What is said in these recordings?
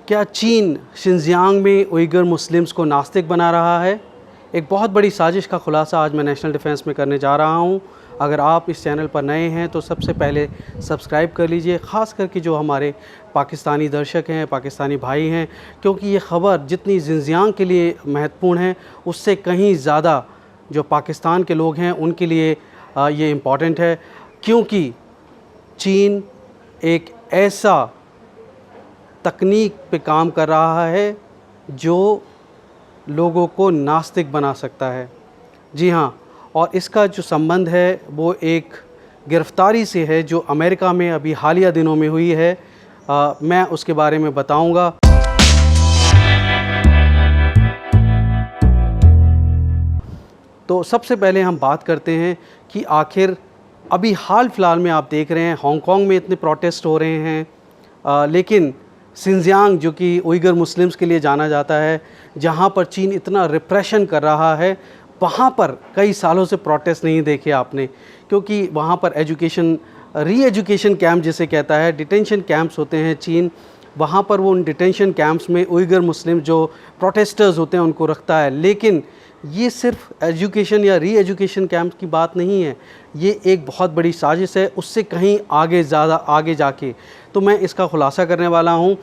क्या चीन शिनजियांग में उइगर मुस्लिम्स को नास्तिक बना रहा है? एक बहुत बड़ी साजिश का खुलासा आज मैं नेशनल डिफेंस में करने जा रहा हूं। अगर आप इस चैनल पर नए हैं तो सबसे पहले सब्सक्राइब कर लीजिए, ख़ास करके जो हमारे पाकिस्तानी दर्शक हैं, पाकिस्तानी भाई हैं, क्योंकि ये ख़बर जितनी शिनजियांग के लिए महत्वपूर्ण है उससे कहीं ज़्यादा जो पाकिस्तान के लोग हैं उनके लिए ये इम्पॉर्टेंट है। क्योंकि चीन एक ऐसा तकनीक पे काम कर रहा है जो लोगों को नास्तिक बना सकता है। जी हाँ, और इसका जो संबंध है वो एक गिरफ़्तारी से है जो अमेरिका में अभी हालिया दिनों में हुई है। मैं उसके बारे में बताऊंगा। तो सबसे पहले हम बात करते हैं कि आखिर अभी हाल फ़िलहाल में आप देख रहे हैं हांगकांग में इतने प्रोटेस्ट हो रहे हैं, लेकिन शिनजियांग जो कि उइगर मुस्लिम्स के लिए जाना जाता है, जहाँ पर चीन इतना रिप्रेशन कर रहा है, वहाँ पर कई सालों से प्रोटेस्ट नहीं देखे आपने। क्योंकि वहाँ पर री एजुकेशन कैंप जिसे कहता है, डिटेंशन कैंप्स होते हैं चीन, वहाँ पर वो उन डिटेंशन कैंप्स में उइगर मुस्लिम जो प्रोटेस्टर्स होते हैं उनको रखता है। लेकिन ये सिर्फ एजुकेशन या री एजुकेशन कैंप की बात नहीं है, ये एक बहुत बड़ी साजिश है, उससे कहीं ज़्यादा आगे जाके। तो मैं इसका खुलासा करने वाला हूँ।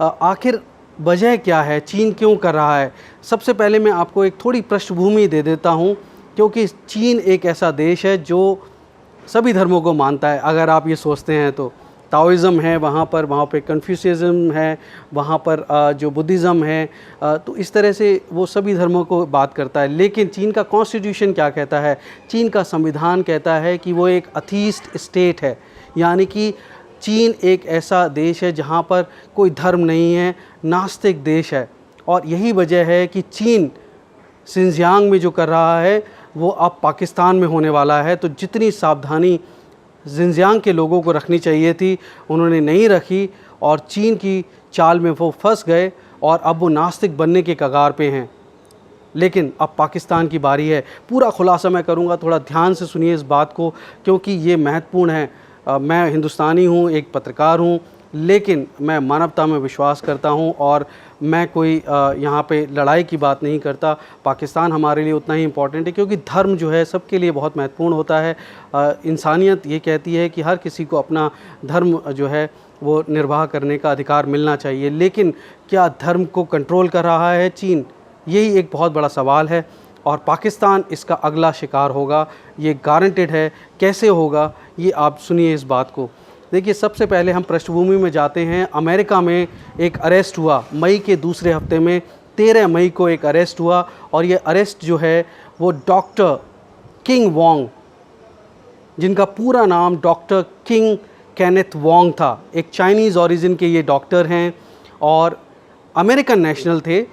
आखिर वजह क्या है, चीन क्यों कर रहा है? सबसे पहले मैं आपको एक थोड़ी पृष्ठभूमि दे देता हूँ, क्योंकि चीन एक ऐसा देश है जो सभी धर्मों को मानता है। अगर आप ये सोचते हैं तो ताओइज़म है वहाँ पर कन्फ्यूशियज़म है, वहाँ पर जो बुद्धिज़्म है, तो इस तरह से वो सभी धर्मों को बात करता है। लेकिन चीन का कॉन्स्टिट्यूशन क्या कहता है? चीन का संविधान कहता है कि वो एक अथीस्ट स्टेट है, यानी कि चीन एक ऐसा देश है जहाँ पर कोई धर्म नहीं है, नास्तिक देश है। और यही वजह है कि चीन शिनजियांग में जो कर रहा है वो अब पाकिस्तान में होने वाला है। तो जितनी सावधानी शिनजियांग के लोगों को रखनी चाहिए थी उन्होंने नहीं रखी, और चीन की चाल में वो फंस गए और अब वो नास्तिक बनने के कगार पे हैं। लेकिन अब पाकिस्तान की बारी है। पूरा खुलासा मैं करूँगा, थोड़ा ध्यान से सुनिए इस बात को, क्योंकि ये महत्वपूर्ण है। मैं हिंदुस्तानी हूँ, एक पत्रकार हूँ, लेकिन मैं मानवता में विश्वास करता हूँ और मैं कोई यहाँ पे लड़ाई की बात नहीं करता। पाकिस्तान हमारे लिए उतना ही इम्पोर्टेंट है क्योंकि धर्म जो है सबके लिए बहुत महत्वपूर्ण होता है। इंसानियत ये कहती है कि हर किसी को अपना धर्म जो है वो निर्वाह करने का अधिकार मिलना चाहिए। लेकिन क्या धर्म को कंट्रोल कर रहा है चीन? यही एक बहुत बड़ा सवाल है और पाकिस्तान इसका अगला शिकार होगा, ये गारंटेड है। कैसे होगा ये आप सुनिए इस बात को। देखिए, सबसे पहले हम पृष्ठभूमि में जाते हैं। अमेरिका में एक अरेस्ट हुआ मई के दूसरे हफ्ते में, 13 मई को एक अरेस्ट हुआ, और ये अरेस्ट जो है वो डॉक्टर किंग वोंग, जिनका पूरा नाम डॉक्टर किंग केनेथ वोंग था, एक चाइनीज़ ओरिजिन के ये डॉक्टर हैं और अमेरिकन नेशनल थे।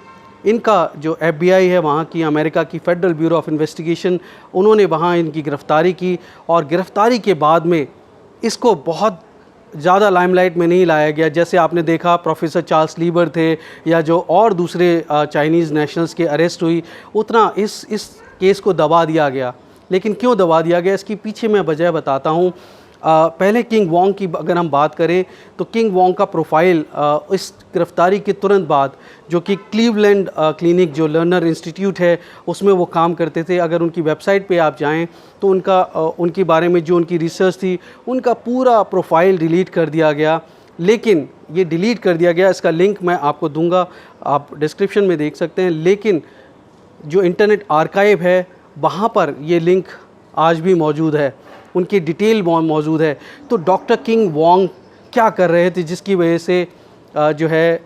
इनका जो FBI है वहाँ की, अमेरिका की फेडरल ब्यूरो ऑफ इन्वेस्टिगेशन, उन्होंने वहाँ इनकी गिरफ़्तारी की, और गिरफ़्तारी के बाद में इसको बहुत ज़्यादा लाइमलाइट में नहीं लाया गया। जैसे आपने देखा प्रोफेसर चार्ल्स लीबर थे या जो और दूसरे चाइनीज़ नेशनल्स के अरेस्ट हुई, उतना इस केस को दबा दिया गया। लेकिन क्यों दबा दिया गया, इसकी पीछे मैं वजह बताता हूँ। पहले किंग वोंग की अगर हम बात करें तो किंग वोंग का प्रोफाइल इस गिरफ़्तारी के तुरंत बाद, जो कि क्लीवलैंड क्लिनिक जो लर्नर इंस्टीट्यूट है उसमें वो काम करते थे, अगर उनकी वेबसाइट पे आप जाएं तो उनके बारे में जो उनकी रिसर्च थी उनका पूरा प्रोफाइल डिलीट कर दिया गया। लेकिन ये डिलीट कर दिया गया, इसका लिंक मैं आपको दूंगा, आप डिस्क्रिप्शन में देख सकते हैं। लेकिन जो इंटरनेट आर्काइव है वहाँ पर ये लिंक आज भी मौजूद है, उनकी डिटेल मौजूद है। तो डॉक्टर किंग वोंग क्या कर रहे थे जिसकी वजह से जो है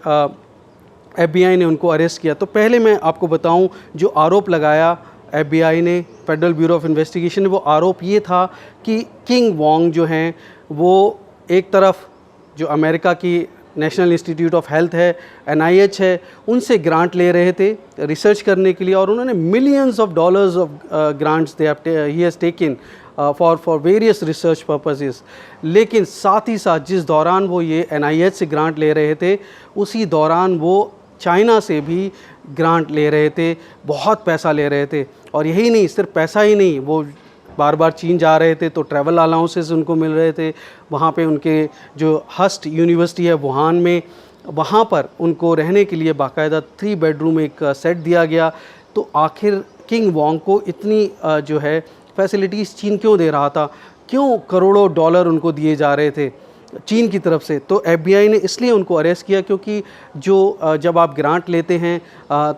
FBI ने उनको अरेस्ट किया? तो पहले मैं आपको बताऊं, जो आरोप लगाया FBI ने, फेडरल ब्यूरो ऑफ इन्वेस्टिगेशन ने, वो आरोप ये था कि किंग वोंग जो हैं वो एक तरफ जो अमेरिका की नेशनल इंस्टीट्यूट ऑफ हेल्थ है, NIH है, उनसे ग्रांट ले रहे थे रिसर्च करने के लिए, और उन्होंने millions of dollars of grants he has taken for various research purposes. लेकिन साथ ही साथ जिस दौरान वो ये NIH से ग्रांट ले रहे थे, उसी दौरान वो चाइना से भी ग्रांट ले रहे थे, बहुत पैसा ले रहे थे। और यही नहीं, सिर्फ पैसा ही नहीं, वो बार बार चीन जा रहे थे तो ट्रैवल अलाउंसेस उनको मिल रहे थे। वहाँ पे उनके जो हस्ट यूनिवर्सिटी है वुहान में, वहाँ पर उनको रहने के लिए बाकायदा 3 बेडरूम एक सेट दिया गया। तो आखिर किंग वोंग को इतनी जो है फैसिलिटीज़ चीन क्यों दे रहा था, क्यों करोड़ों डॉलर उनको दिए जा रहे थे चीन की तरफ से? तो FBI ने इसलिए उनको अरेस्ट किया क्योंकि जब आप ग्रांट लेते हैं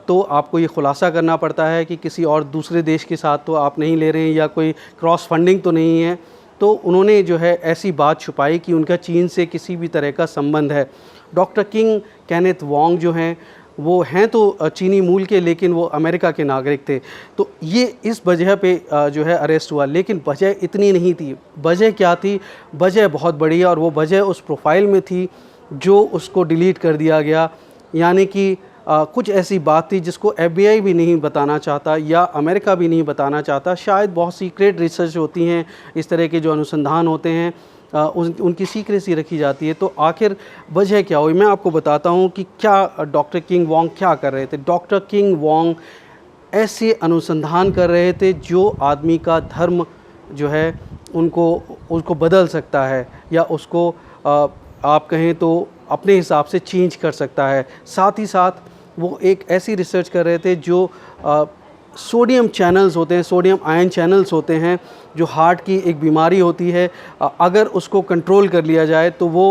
तो आपको ये खुलासा करना पड़ता है कि किसी और दूसरे देश के साथ तो आप नहीं ले रहे हैं या कोई क्रॉस फंडिंग तो नहीं है। तो उन्होंने जो है ऐसी बात छुपाई कि उनका चीन से किसी भी तरह का संबंध है। डॉक्टर किंग केनेथ वोंग जो हैं वो हैं तो चीनी मूल के, लेकिन वो अमेरिका के नागरिक थे। तो ये इस वजह पे जो है अरेस्ट हुआ। लेकिन वजह इतनी नहीं थी। वजह क्या थी? वजह बहुत बड़ी है, और वो वजह उस प्रोफाइल में थी जो उसको डिलीट कर दिया गया। यानी कि कुछ ऐसी बात थी जिसको FBI भी नहीं बताना चाहता या अमेरिका भी नहीं बताना चाहता। शायद बहुत सीक्रेट रिसर्च होती हैं, इस तरह के जो अनुसंधान होते हैं उनकी सीक्रेसी रखी जाती है। तो आखिर वजह क्या हुई, मैं आपको बताता हूँ कि क्या डॉक्टर किंग वोंग क्या कर रहे थे। डॉक्टर किंग वोंग ऐसे अनुसंधान कर रहे थे जो आदमी का धर्म जो है उसको बदल सकता है, या उसको आप कहें तो अपने हिसाब से चेंज कर सकता है। साथ ही साथ वो एक ऐसी रिसर्च कर रहे थे जो सोडियम चैनल्स होते हैं, सोडियम आयन चैनल्स होते हैं, जो हार्ट की एक बीमारी होती है। अगर उसको कंट्रोल कर लिया जाए तो वो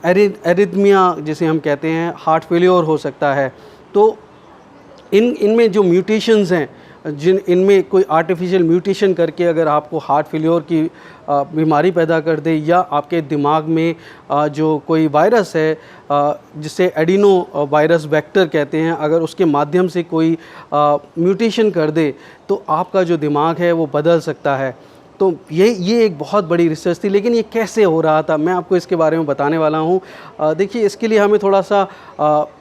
एरिथमिया जिसे हम कहते हैं, हार्ट फेलियर हो सकता है। तो इनमें जो म्यूटेशंस हैं, इनमें कोई आर्टिफिशियल म्यूटेशन करके अगर आपको हार्ट फेलियर की बीमारी पैदा कर दे, या आपके दिमाग में जो कोई वायरस है जिसे एडिनो वायरस वेक्टर कहते हैं, अगर उसके माध्यम से कोई म्यूटेशन कर दे तो आपका जो दिमाग है वो बदल सकता है। तो ये एक बहुत बड़ी रिसर्च थी। लेकिन ये कैसे हो रहा था, मैं आपको इसके बारे में बताने वाला हूँ। देखिए, इसके लिए हमें थोड़ा सा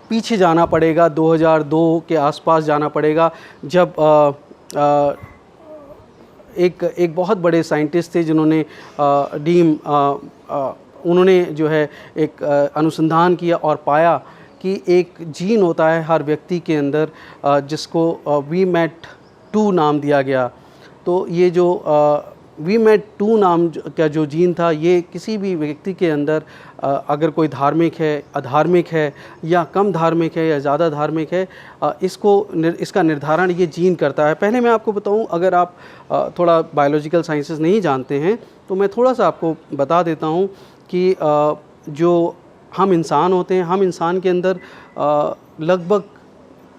पीछे जाना पड़ेगा, 2002 के आसपास जाना पड़ेगा, जब एक बहुत बड़े साइंटिस्ट थे जिन्होंने उन्होंने जो है एक अनुसंधान किया और पाया कि एक जीन होता है हर व्यक्ति के अंदर जिसको VMAT2 नाम दिया गया। तो ये जो VMAT2 नाम का जो जीन था, ये किसी भी व्यक्ति के अंदर अगर कोई धार्मिक है, अधार्मिक है, या कम धार्मिक है या ज़्यादा धार्मिक है, इसका निर्धारण ये जीन करता है। पहले मैं आपको बताऊं, अगर आप थोड़ा बायोलॉजिकल साइंसेस नहीं जानते हैं तो मैं थोड़ा सा आपको बता देता हूं कि जो हम इंसान होते हैं, हम इंसान के अंदर लगभग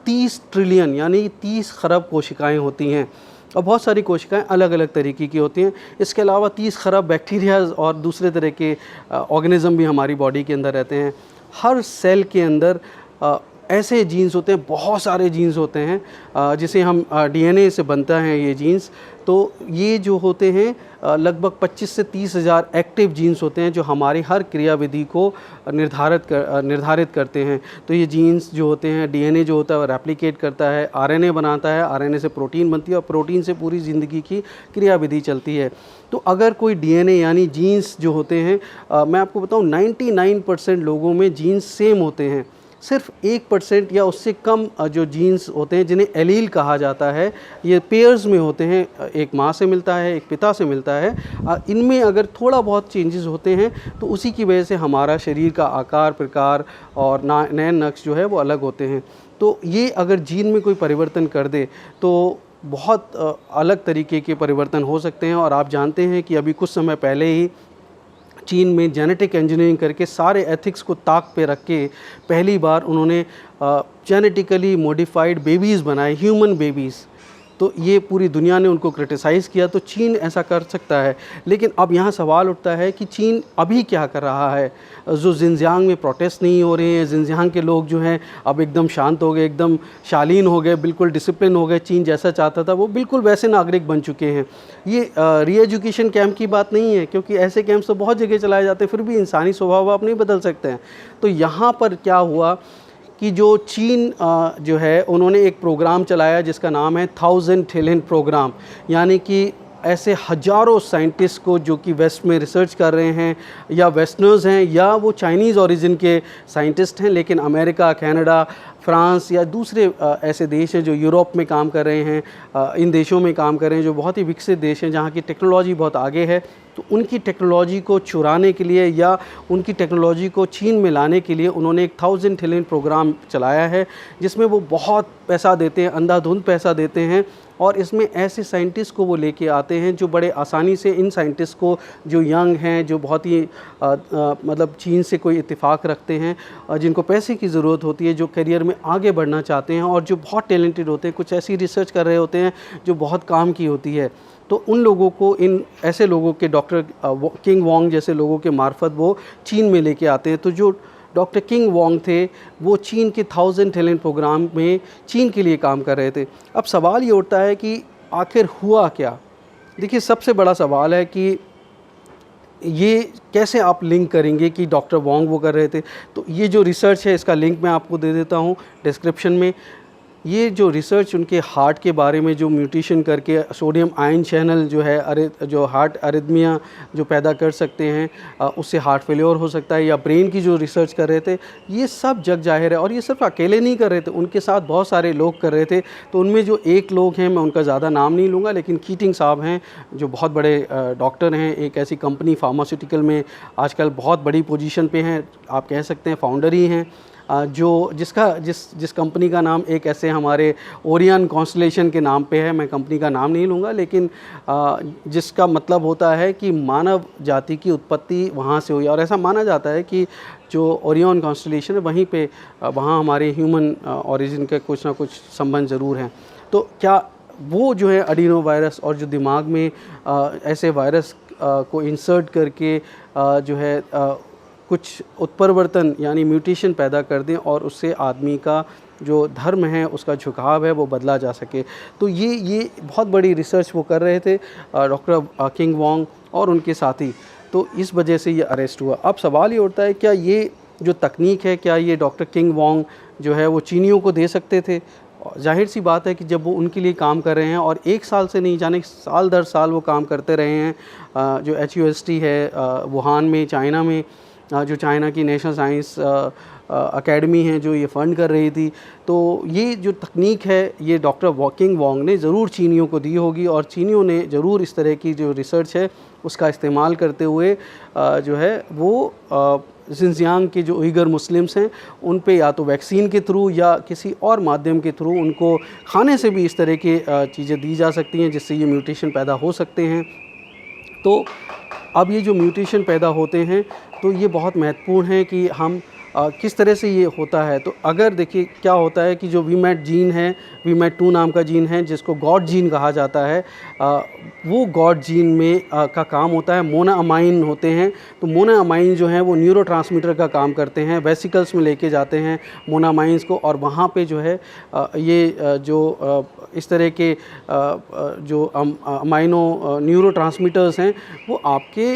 30 ट्रिलियन यानी 30 खरब कोशिकाएं होती हैं, और बहुत सारी कोशिकाएं अलग अलग तरीके की होती हैं। इसके अलावा 30 खरब बैक्टीरियाज और दूसरे तरह के ऑर्गेनिज़म भी हमारी बॉडी के अंदर रहते हैं। हर सेल के अंदर ऐसे जीन्स होते हैं, बहुत सारे जीन्स होते हैं जिसे हम DNA से बनता है ये जीन्स। तो ये जो होते हैं लगभग 25 से 30 हज़ार एक्टिव जीन्स होते हैं जो हमारी हर क्रियाविधि को निर्धारित करते हैं। तो ये जीन्स जो होते हैं, DNA जो होता है वो रेप्लिकेट करता है, RNA बनाता है, RNA से प्रोटीन बनती है, और प्रोटीन से पूरी ज़िंदगी की क्रियाविधि चलती है। तो अगर कोई DNA यानी जीन्स जो होते हैं, मैं आपको बताऊँ 99% लोगों में जीन्स सेम होते हैं। सिर्फ 1% या उससे कम जो जीन्स होते हैं जिन्हें एलील कहा जाता है, ये पेयर्स में होते हैं, एक माँ से मिलता है, एक पिता से मिलता है। इनमें अगर थोड़ा बहुत चेंजेस होते हैं तो उसी की वजह से हमारा शरीर का आकार, प्रकार और नयन नक्श जो है वो अलग होते हैं। तो ये अगर जीन में कोई परिवर्तन कर दे तो बहुत अलग तरीके के परिवर्तन हो सकते हैं। और आप जानते हैं कि अभी कुछ समय पहले ही चीन में जेनेटिक इंजीनियरिंग करके सारे एथिक्स को ताक पे रख के पहली बार उन्होंने जेनेटिकली मॉडिफाइड बेबीज़ बनाए, ह्यूमन बेबीज़। तो ये पूरी दुनिया ने उनको क्रिटिसाइज़ किया। तो चीन ऐसा कर सकता है, लेकिन अब यहाँ सवाल उठता है कि चीन अभी क्या कर रहा है। जो जिनजियांग में प्रोटेस्ट नहीं हो रहे हैं, जिनजियांग के लोग जो हैं अब एकदम शांत हो गए, एकदम शालीन हो गए, बिल्कुल डिसिप्लिन हो गए। चीन जैसा चाहता था वो बिल्कुल वैसे नागरिक बन चुके हैं। ये री एजुकेशन कैंप की बात नहीं है, क्योंकि ऐसे कैंप्स तो बहुत जगह चलाए जाते हैं, फिर भी इंसानी स्वभाव आप नहीं बदल सकते हैं। तो यहाँ पर क्या हुआ कि जो चीन जो है उन्होंने एक प्रोग्राम चलाया जिसका नाम है 1000 टैलेंट प्रोग्राम। यानी कि ऐसे हज़ारों साइंटिस्ट को जो कि वेस्ट में रिसर्च कर रहे हैं, या वेस्टर्नर्स हैं या वो चाइनीज़ ओरिजिन के साइंटिस्ट हैं, लेकिन अमेरिका, कनाडा, फ्रांस या दूसरे ऐसे देश हैं जो यूरोप में काम कर रहे हैं, इन देशों में काम कर रहे हैं जो बहुत ही विकसित देश हैं, जहाँ की टेक्नोलॉजी बहुत आगे है। तो उनकी टेक्नोलॉजी को चुराने के लिए या उनकी टेक्नोलॉजी को चीन में लाने के लिए उन्होंने एक 1000 ट्रिलियन प्रोग्राम चलाया है, जिसमें वो बहुत पैसा देते हैं, अंधाधुंध पैसा देते हैं, और इसमें ऐसे साइंटिस्ट को वो लेके आते हैं जो बड़े आसानी से, इन साइंटिस्ट को जो यंग हैं, जो बहुत ही मतलब चीन से कोई इत्तेफाक रखते हैं, जिनको पैसे की ज़रूरत होती है, जो करियर में आगे बढ़ना चाहते हैं और जो बहुत टैलेंटेड होते हैं, कुछ ऐसी रिसर्च कर रहे होते हैं जो बहुत काम की होती है, तो उन लोगों को, इन ऐसे लोगों के, डॉक्टर किंग वोंग जैसे लोगों के मार्फत वो चीन में लेके आते हैं। तो जो डॉक्टर किंग वोंग थे वो चीन के 1000 ट्रिलियन प्रोग्राम में चीन के लिए काम कर रहे थे। अब सवाल ये उठता है कि आखिर हुआ क्या? देखिए, सबसे बड़ा सवाल है कि ये कैसे आप लिंक करेंगे कि डॉक्टर वोंग वो कर रहे थे। तो ये जो रिसर्च है, इसका लिंक मैं आपको दे देता हूँ डिस्क्रिप्शन में। ये जो रिसर्च उनके हार्ट के बारे में जो म्यूटेशन करके सोडियम आयन चैनल जो है, जो हार्ट अरिथमिया जो पैदा कर सकते हैं, उससे हार्ट फेलियर हो सकता है, या ब्रेन की जो रिसर्च कर रहे थे, ये सब जग जाहिर है। और ये सिर्फ अकेले नहीं कर रहे थे, उनके साथ बहुत सारे लोग कर रहे थे। तो उनमें जो एक लोग हैं, मैं उनका ज़्यादा नाम नहीं लूँगा, लेकिन कीटिंग साहब हैं जो बहुत बड़े डॉक्टर हैं, एक ऐसी कंपनी फार्मास्यूटिकल में आजकल बहुत बड़ी पोजीशन पे हैं, आप कह सकते हैं फाउंडर ही हैं, जो जिस कंपनी का नाम एक ऐसे हमारे ओरियन कॉन्स्टलेशन के नाम पे है। मैं कंपनी का नाम नहीं लूँगा, लेकिन जिसका मतलब होता है कि मानव जाति की उत्पत्ति वहाँ से हुई, और ऐसा माना जाता है कि जो ओरियन कॉन्स्टलेशन है वहीं पे, वहाँ हमारे ह्यूमन ओरिजिन के कुछ ना कुछ संबंध ज़रूर हैं। तो क्या वो जो है एडिनो वायरस, और जो दिमाग में ऐसे वायरस को इंसर्ट करके जो है कुछ उत्परिवर्तन यानी म्यूटेशन पैदा कर दें, और उससे आदमी का जो धर्म है, उसका झुकाव है, वो बदला जा सके। तो ये बहुत बड़ी रिसर्च वो कर रहे थे डॉक्टर किंग वोंग और उनके साथी। तो इस वजह से ये अरेस्ट हुआ। अब सवाल ये उठता है, क्या ये जो तकनीक है, क्या ये डॉक्टर किंग वोंग जो है वो चीनियों को दे सकते थे? जाहिर सी बात है कि जब वो उनके लिए काम कर रहे हैं, और एक साल से नहीं जाने साल दर साल वो काम करते रहे हैं, जो HUST है वुहान में, चाइना में, जो चाइना की नेशनल साइंस अकेडमी है जो ये फ़ंड कर रही थी। तो ये जो तकनीक है, ये डॉक्टर किंग वोंग ने ज़रूर चीनियों को दी होगी, और चीनियों ने ज़रूर इस तरह की जो रिसर्च है उसका इस्तेमाल करते हुए जो है वो ज़िंजियांग के जो उइगर मुस्लिम्स हैं उन पे या तो वैक्सीन के थ्रू या किसी और माध्यम के थ्रू उनको खाने से भी इस तरह की चीज़ें दी जा सकती हैं जिससे ये म्यूटेशन पैदा हो सकते हैं। तो अब ये जो म्यूटेशन पैदा होते हैं, तो ये बहुत महत्वपूर्ण है कि हम किस तरह से ये होता है। तो अगर देखिए क्या होता है कि जो वीमैट जीन है, वीमैट2 नाम का जीन है जिसको गॉड जीन कहा जाता है, वो गॉड जीन में का काम होता है, मोनोअमाइन होते हैं। तो मोनोअमाइन जो हैं वो न्यूरोट्रांसमीटर का काम करते हैं, वेसिकल्स में लेके जाते हैं मोनोअमाइंस को, और वहाँ पे जो है ये जो इस तरह के जो अमाइनो न्यूरोट्रांसमीटर्स हैं वो आपके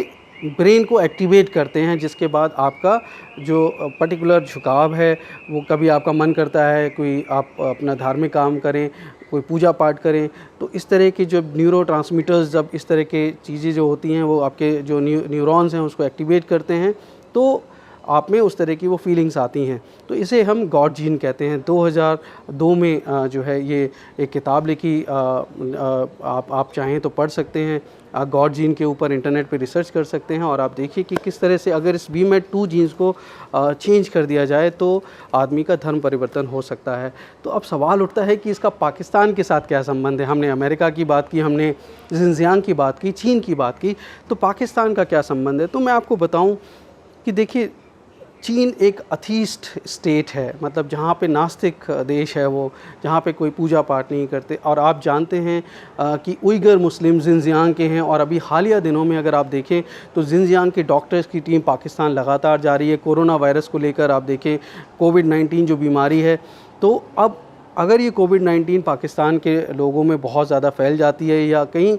ब्रेन को एक्टिवेट करते हैं, जिसके बाद आपका जो पर्टिकुलर झुकाव है, वो कभी आपका मन करता है कोई आप अपना धार्मिक काम करें, कोई पूजा पाठ करें, तो इस तरह के जो न्यूरोट्रांसमीटर्स, जब इस तरह के चीज़ें जो होती हैं वो आपके जो न्यूरॉन्स हैं उसको एक्टिवेट करते हैं, तो आप में उस तरह की वो फीलिंग्स आती हैं। तो इसे हम गॉड जीन कहते हैं। 2002 में जो है ये एक किताब लिखी, आप चाहें तो पढ़ सकते हैं, गॉड जीन के ऊपर इंटरनेट पे रिसर्च कर सकते हैं, और आप देखिए कि किस तरह से अगर इस वीमैट2 जीन्स को चेंज कर दिया जाए तो आदमी का धर्म परिवर्तन हो सकता है। तो अब सवाल उठता है कि इसका पाकिस्तान के साथ क्या संबंध है। हमने अमेरिका की बात की, हमने ज़िंजियांग की बात की, चीन की बात की, तो पाकिस्तान का क्या संबंध है? तो मैं आपको बताऊँ कि देखिए, चीन एक अथीस्ट स्टेट है, मतलब जहाँ पे नास्तिक देश है वो, जहाँ पे कोई पूजा पाठ नहीं करते। और आप जानते हैं कि उइगर मुस्लिम ज़िंजियांग के हैं, और अभी हालिया दिनों में अगर आप देखें तो ज़िंजियांग के डॉक्टर्स की टीम पाकिस्तान लगातार जा रही है। कोरोना वायरस को लेकर आप देखें, कोविड-19 जो बीमारी है, तो अब अगर ये कोविड-19 पाकिस्तान के लोगों में बहुत ज़्यादा फैल जाती है या कहीं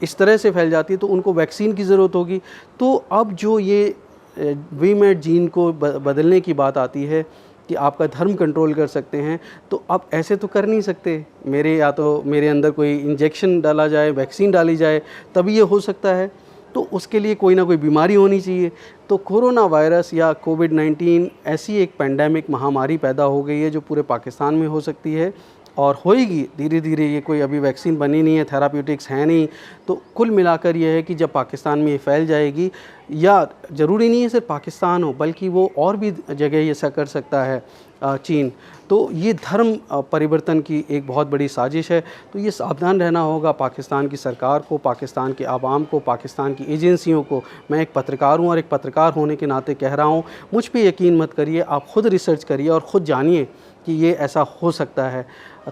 इस तरह से फैल जाती है तो उनको वैक्सीन की ज़रूरत होगी। तो अब जो ये वीमैट जीन को बदलने की बात आती है कि आपका धर्म कंट्रोल कर सकते हैं, तो अब ऐसे तो कर नहीं सकते। या तो मेरे अंदर कोई इंजेक्शन डाला जाए, वैक्सीन डाली जाए, तभी ये हो सकता है। तो उसके लिए कोई ना कोई बीमारी होनी चाहिए। तो कोरोना वायरस या कोविड-19 ऐसी एक पेंडेमिक महामारी पैदा हो गई है जो पूरे पाकिस्तान में हो सकती है। और होएगी धीरे धीरे, ये कोई अभी वैक्सीन बनी नहीं है, थेराप्यूटिक्स है नहीं, तो कुल मिलाकर ये है कि जब पाकिस्तान में ये फैल जाएगी, या ज़रूरी नहीं है सिर्फ पाकिस्तान हो, बल्कि वो और भी जगह ऐसा कर सकता है चीन, तो ये धर्म परिवर्तन की एक बहुत बड़ी साजिश है। तो ये सावधान रहना होगा पाकिस्तान की सरकार को, पाकिस्तान के आवाम को, पाकिस्तान की एजेंसियों को। मैं एक पत्रकार हूँ और एक पत्रकार होने के नाते कह रहा हूँ, मुझ पे यकीन मत करिए, आप ख़ुद रिसर्च करिए और ख़ुद जानिए कि ये ऐसा हो सकता है।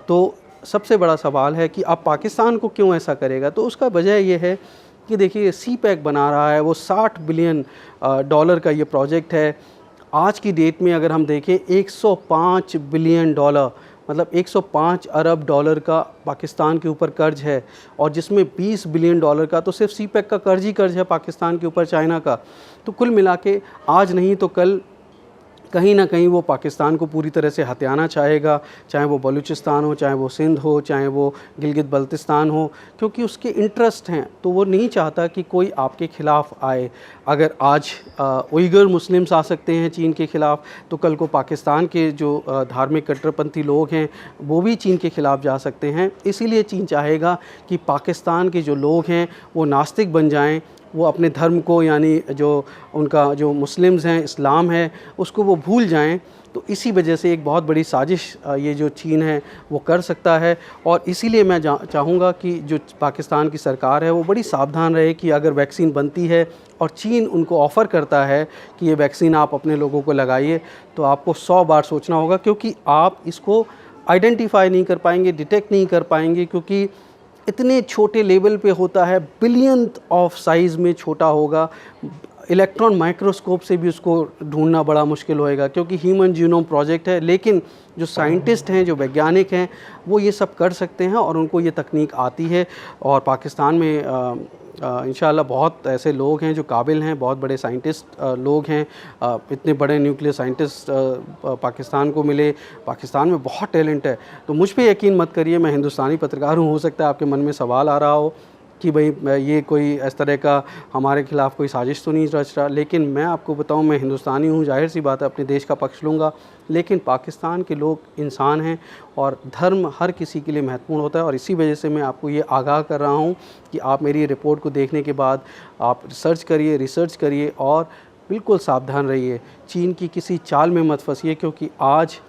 तो सबसे बड़ा सवाल है कि अब पाकिस्तान को क्यों ऐसा करेगा, तो उसका वजह ये है कि देखिए CPEC बना रहा है, वो $60 बिलियन का ये प्रोजेक्ट है। आज की डेट में अगर हम देखें $105 बिलियन, मतलब 105 अरब डॉलर का पाकिस्तान के ऊपर कर्ज है, और जिसमें $20 बिलियन का तो सिर्फ CPEC का कर्ज ही कर्ज है पाकिस्तान के ऊपर, चाइना का। तो कुल मिला के आज नहीं तो कल कहीं ना कहीं वो पाकिस्तान को पूरी तरह से हथियाना चाहेगा, चाहे वो बलूचिस्तान हो, चाहे वो सिंध हो, चाहे वो गिलगित बल्तिस्तान हो, क्योंकि उसके इंटरेस्ट हैं। तो वो नहीं चाहता कि कोई आपके ख़िलाफ़ आए। अगर आज उइगर मुस्लिम्स आ सकते हैं चीन के ख़िलाफ़, तो कल को पाकिस्तान के जो धार्मिक कट्टरपंथी लोग हैं वो भी चीन के ख़िलाफ़ जा सकते हैं। इसीलिए चीन चाहेगा कि पाकिस्तान के जो लोग हैं वो नास्तिक बन जाएँ, वो अपने धर्म को, यानी जो उनका जो मुस्लिम्स हैं, इस्लाम है, उसको वो भूल जाएं। तो इसी वजह से एक बहुत बड़ी साजिश ये जो चीन है वो कर सकता है। और इसीलिए मैं चाहूँगा कि जो पाकिस्तान की सरकार है वो बड़ी सावधान रहे कि अगर वैक्सीन बनती है और चीन उनको ऑफ़र करता है कि ये वैक्सीन आप अपने लोगों को लगाइए, तो आपको 100 बार सोचना होगा, क्योंकि आप इसको आइडेंटिफाई नहीं कर पाएंगे, डिटेक्ट नहीं कर पाएंगे, क्योंकि इतने छोटे लेवल पे होता है, बिलियंथ ऑफ साइज़ में छोटा होगा। इलेक्ट्रॉन माइक्रोस्कोप से भी उसको ढूंढना बड़ा मुश्किल होएगा, क्योंकि ह्यूमन जीनोम प्रोजेक्ट है। लेकिन जो साइंटिस्ट हैं, जो वैज्ञानिक हैं, वो ये सब कर सकते हैं और उनको ये तकनीक आती है। और पाकिस्तान में इंशाअल्लाह बहुत ऐसे लोग हैं जो काबिल हैं, बहुत बड़े साइंटिस्ट लोग हैं। इतने बड़े न्यूक्लियर साइंटिस्ट पाकिस्तान को मिले, पाकिस्तान में बहुत टैलेंट है। तो मुझ पे यकीन मत करिए, मैं हिंदुस्तानी पत्रकार हूँ, हो सकता है आपके मन में सवाल आ रहा हो कि भाई ये कोई इस तरह का हमारे ख़िलाफ़ कोई साजिश तो नहीं रच रहा, लेकिन मैं आपको बताऊं, मैं हिंदुस्तानी हूं, जाहिर सी बात है अपने देश का पक्ष लूँगा, लेकिन पाकिस्तान के लोग इंसान हैं और धर्म हर किसी के लिए महत्वपूर्ण होता है। और इसी वजह से मैं आपको ये आगाह कर रहा हूं कि आप मेरी रिपोर्ट को देखने के बाद आप रिसर्च करिए और बिल्कुल सावधान रहिए, चीन की किसी चाल में मत फंसिए, क्योंकि आज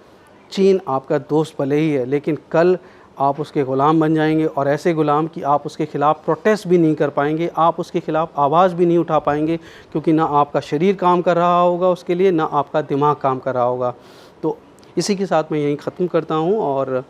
चीन आपका दोस्त भले ही है, लेकिन कल आप उसके ग़ुलाम बन जाएंगे, और ऐसे ग़ुलाम कि आप उसके ख़िलाफ़ प्रोटेस्ट भी नहीं कर पाएंगे, आप उसके ख़िलाफ़ आवाज़ भी नहीं उठा पाएंगे, क्योंकि ना आपका शरीर काम कर रहा होगा उसके लिए, ना आपका दिमाग काम कर रहा होगा। तो इसी के साथ मैं यहीं ख़त्म करता हूँ। और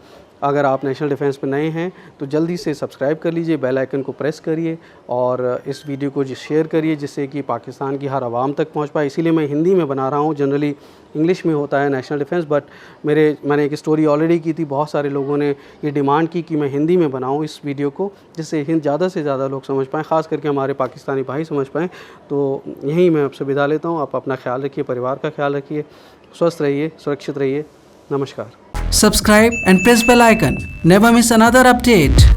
अगर आप नेशनल डिफेंस पे नए हैं तो जल्दी से सब्सक्राइब कर लीजिए, बेल आइकन को प्रेस करिए और इस वीडियो को शेयर करिए, जिससे कि पाकिस्तान की हर आवाम तक पहुंच पाए। इसीलिए मैं हिंदी में बना रहा हूं, जनरली इंग्लिश में होता है नेशनल डिफेंस, बट मैंने एक स्टोरी ऑलरेडी की थी, बहुत सारे लोगों ने ये डिमांड की कि मैं हिंदी में बनाऊँ इस वीडियो को, जिससे ज़्यादा से ज़्यादा लोग समझ पाएँ, ख़ास करके हमारे पाकिस्तानी भाई समझ पाएँ। तो यहीं मैं आपसे विदा लेता हूँ। आप अपना ख्याल रखिए, परिवार का ख्याल रखिए, स्वस्थ रहिए, सुरक्षित रहिए। नमस्कार। Subscribe and press bell icon. Never miss another update.